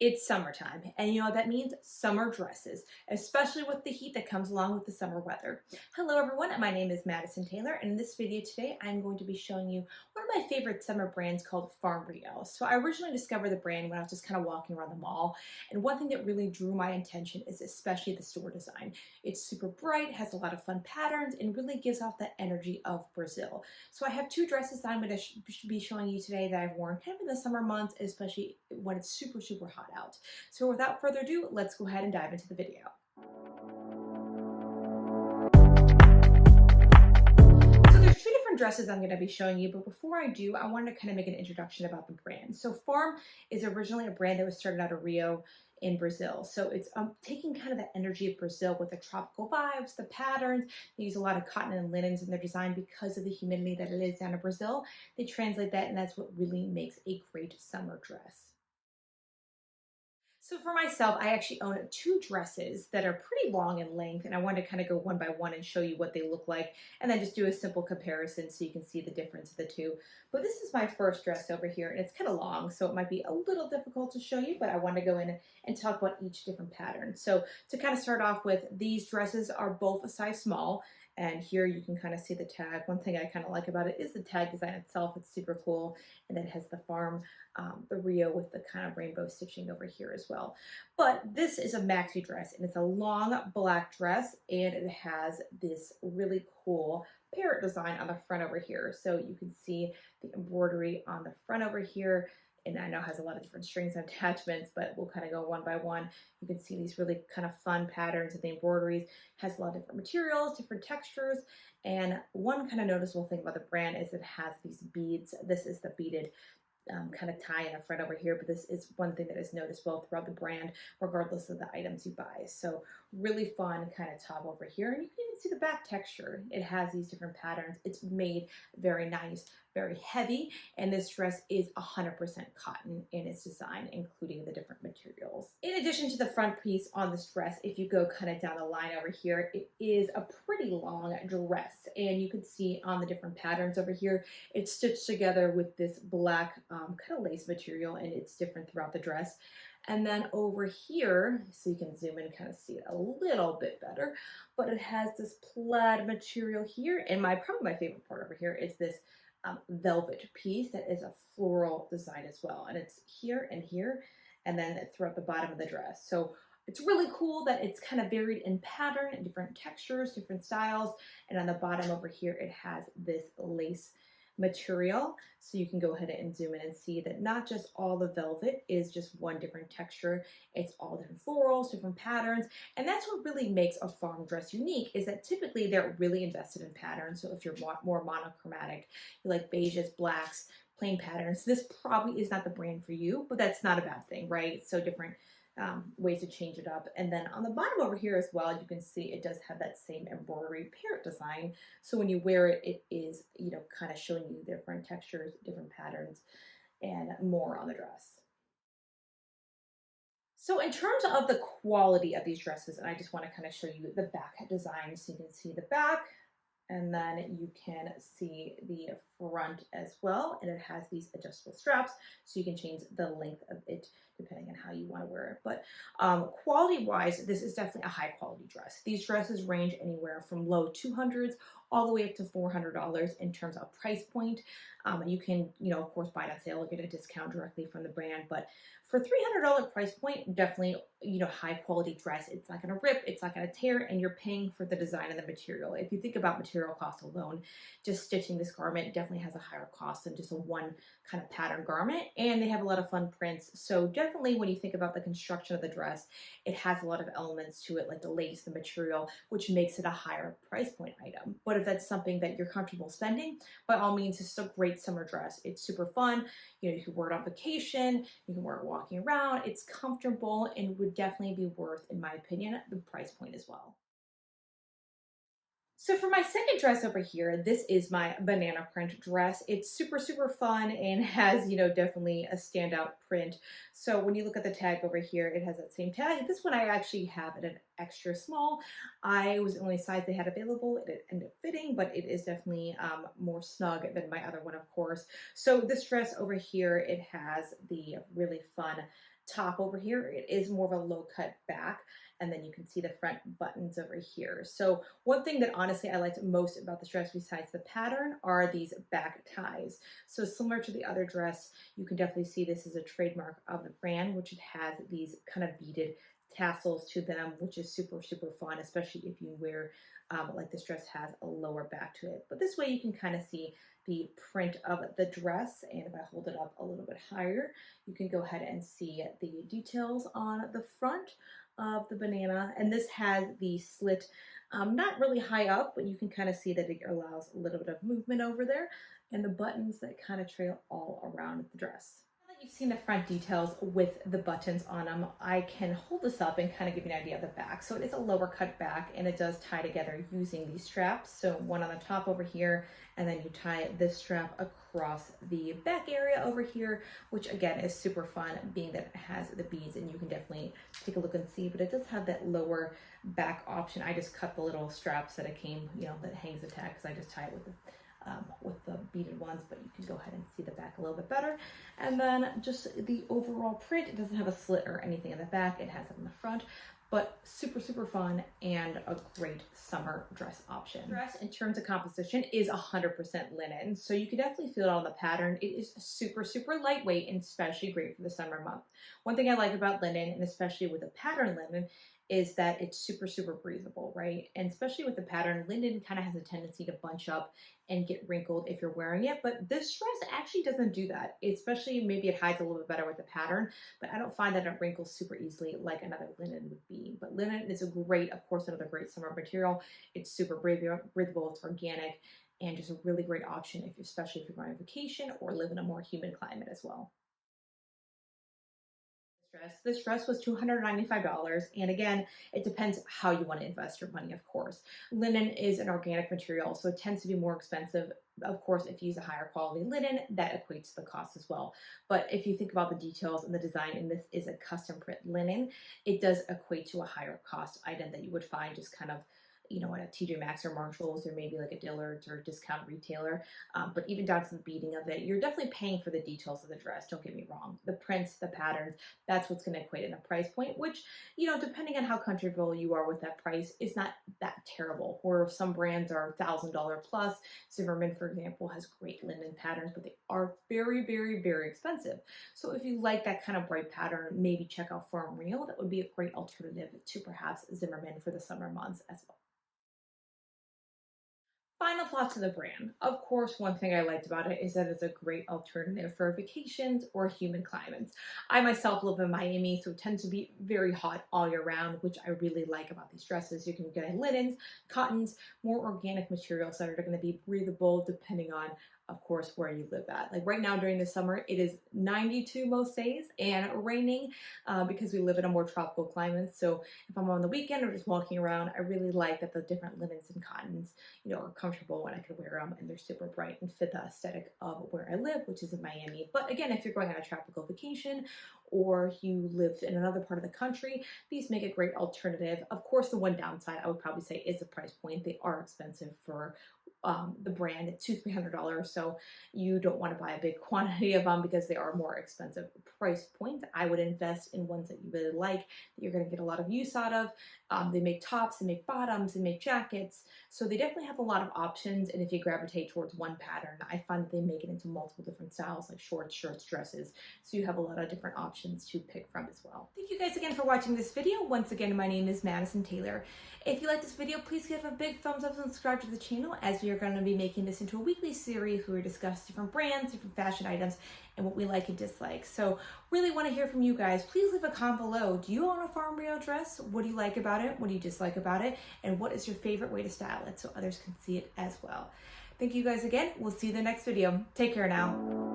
It's summertime, and you know what that means? Summer dresses, especially with the heat that comes along with the summer weather. Hello everyone, my name is Madison Taylor, and in this video today I'm going to be showing you one of my favorite summer brands called Farm Rio. So I originally discovered the brand when I was just kind of walking around the mall, and one thing that really drew my attention is especially the store design. It's super bright, has a lot of fun patterns, and really gives off that energy of Brazil. So I have two dresses that I'm going to be showing you today that I've worn kind of in the summer months, especially when it's super hot out. So without further ado, let's go ahead and dive into the video. So there's two different dresses I'm going to be showing you, but before I do, I wanted to kind of make an introduction about the brand. So Farm is originally a brand that was started out of Rio in Brazil. So it's taking kind of the energy of Brazil with the tropical vibes, the patterns. They use a lot of cotton and linens in their design because of the humidity that it is down in Brazil. They translate that, and that's what really makes a great summer dress. So for myself, I actually own two dresses that are pretty long in length, and I wanted to kind of go one by one and show you what they look like, and then just do a simple comparison so you can see the difference of the two. But this is my first dress over here, and it's kind of long, so it might be a little difficult to show you, but I want to go in and talk about each different pattern. So to kind of start off with, these dresses are both a size small, and here you can kind of see the tag. One thing I kind of like about it is the tag design itself. It's super cool, and it has the farm, the Rio with the kind of rainbow stitching over here as well. But this is a maxi dress, and it's a long black dress, and it has this really cool parrot design on the front over here. So you can see the embroidery on the front over here, and I know it has a lot of different strings and attachments, but we'll kind of go one by one. You can see these really kind of fun patterns, and the embroideries has a lot of different materials, different textures, and one kind of noticeable thing about the brand is it has these beads. This is the beaded kind of tie in the front over here, but this is one thing that is noticeable throughout the brand, regardless of the items you buy. So really fun kind of top over here, and you can even see the back texture. It has these different patterns. It's made very nice, very heavy, and this dress is 100% cotton in its design, including the different materials. In addition to the front piece on this dress, if you go kind of down the line over here, it is a pretty long dress, and you can see on the different patterns over here, it's stitched together with this black kind of lace material, and it's different throughout the dress. And then over here, so you can zoom in and kind of see it a little bit better, but it has this plaid material here, and probably my favorite part over here is this velvet piece that is a floral design as well, and it's here and here, and then throughout the bottom of the dress. So it's really cool that it's kind of varied in pattern and different textures, different styles, and on the bottom over here it has this lace material. So you can go ahead and zoom in and see that not just all the velvet is just one different texture, it's all different florals, different patterns, and that's what really makes a farm dress unique, is that typically they're really invested in patterns. So if you're more monochromatic, you like beiges, blacks, plain patterns, this probably is not the brand for you, but that's not a bad thing, right? So different ways to change it up. And then on the bottom over here as well, you can see it does have that same embroidery parrot design. So when you wear it, it is, you know, kind of showing you different textures, different patterns, and more on the dress. So in terms of the quality of these dresses, and I just want to kind of show you the back design so you can see the back, and then you can see the front as well, and it has these adjustable straps so you can change the length of it depending on how you want to wear it. But quality wise, this is definitely a high quality dress. These dresses range anywhere from low 200s all the way up to $400 in terms of price point. You can, you know, of course, buy it on sale or get a discount directly from the brand, but for $300 price point, definitely, you know, high quality dress. It's not going to rip, it's not going to tear, and you're paying for the design and the material. If you think about material cost alone, just stitching this garment definitely has a higher cost than just a one kind of pattern garment, and they have a lot of fun prints. So definitely when you think about the construction of the dress, it has a lot of elements to it, like the lace, the material, which makes it a higher price point item. But if that's something that you're comfortable spending, by all means, it's a great summer dress. It's super fun. You know, you can wear it on vacation, you can wear it walking around. It's comfortable and would definitely be worth, in my opinion, the price point as well. So for my second dress over here, this is my banana print dress. It's super fun and has, you know, definitely a standout print. So when you look at the tag over here, it has that same tag. This one I actually have at an extra small. I was the only size they had available. It ended up fitting, but it is definitely more snug than my other one, of course. So this dress over here, it has the really fun top over here, it is more of a low cut back. And then you can see the front buttons over here. So one thing that honestly I liked most about this dress besides the pattern are these back ties. So similar to the other dress, you can definitely see this is a trademark of the brand, which it has these kind of beaded tassels to them, which is super, super fun, especially if you wear, like this dress has a lower back to it. But this way you can kind of see the print of the dress, and if I hold it up a little bit higher, you can go ahead and see the details on the front of the banana. And this has the slit, not really high up, but you can kind of see that it allows a little bit of movement over there, and the buttons that kind of trail all around the dress. Now that you've seen the front details with the buttons on them, I can hold this up and kind of give you an idea of the back. So it is a lower cut back, and it does tie together using these straps. So one on the top over here, and then you tie this strap across the back area over here, which again is super fun, being that it has the beads, and you can definitely take a look and see, but it does have that lower back option. I just cut the little straps that it came, you know, that hangs the tag, because I just tie it with the beaded ones, but you can go ahead and see the back a little bit better. And then just the overall print, it doesn't have a slit or anything in the back, it has it in the front, but super, super fun and a great summer dress option. Dress in terms of composition is 100% linen, so you can definitely feel it on the pattern. It is super, super lightweight and especially great for the summer month. One thing I like about linen, and especially with a pattern linen, is that it's super, super breathable, right? And especially with the pattern, linen kind of has a tendency to bunch up and get wrinkled if you're wearing it, but this dress actually doesn't do that. Especially, maybe it hides a little bit better with the pattern, but I don't find that it wrinkles super easily like another linen would be. But linen is a great, of course, another great summer material. It's super breathable, it's organic, and just a really great option, especially if you're going on vacation or live in a more humid climate as well. This dress was $295, and again, it depends how you want to invest your money, of course. Linen is an organic material, so it tends to be more expensive. Of course, if you use a higher quality linen, that equates to the cost as well. But if you think about the details and the design, and this is a custom print linen, it does equate to a higher cost item that you would find just kind of, you know, at a TJ Maxx or Marshalls, or maybe like a Dillard's or a discount retailer. But even down to the beading of it, you're definitely paying for the details of the dress. Don't get me wrong. The prints, the patterns, that's what's going to equate in a price point, which, you know, depending on how comfortable you are with that price, is not that terrible. Where some brands are $1,000 plus. Zimmermann, for example, has great linen patterns, but they are very, very, very expensive. So if you like that kind of bright pattern, maybe check out Farm Real. That would be a great alternative to perhaps Zimmermann for the summer months as well. Final thoughts of the brand. Of course, one thing I liked about it is that it's a great alternative for vacations or humid climates. I myself live in Miami, so it tends to be very hot all year round, which I really like about these dresses. You can get linens, cottons, more organic materials that are going to be breathable depending on, of course, where you live at. Like right now during the summer, it is 92 most days and raining because we live in a more tropical climate. So if I'm on the weekend or just walking around, I really like that the different linens and cottons, you know, are comfortable and I can wear them, and they're super bright and fit the aesthetic of where I live, which is in Miami. But again, if you're going on a tropical vacation or you live in another part of the country, these make a great alternative. Of course, the one downside I would probably say is the price point. They are expensive for the brand. It's $200-300, so you don't want to buy a big quantity of them because they are more expensive price point. I would invest in ones that you really like, that you're going to get a lot of use out of. They make tops, they make bottoms, they make jackets, so they definitely have a lot of options. And if you gravitate towards one pattern, I find that they make it into multiple different styles, like shorts, shirts, dresses, so you have a lot of different options to pick from as well. Thank you guys again for watching this video. Once again, my name is Madison Taylor. If you like this video, please give a big thumbs up and subscribe to the channel, as we are going to be making this into a weekly series where we discuss different brands, different fashion items, and what we like and dislike. So really want to hear from you guys. Please leave a comment below. Do you own a Farm Real dress? What do you like about it? What do you dislike about it? And what is your favorite way to style it so others can see it as well? Thank you guys again. We'll see you in the next video. Take care now.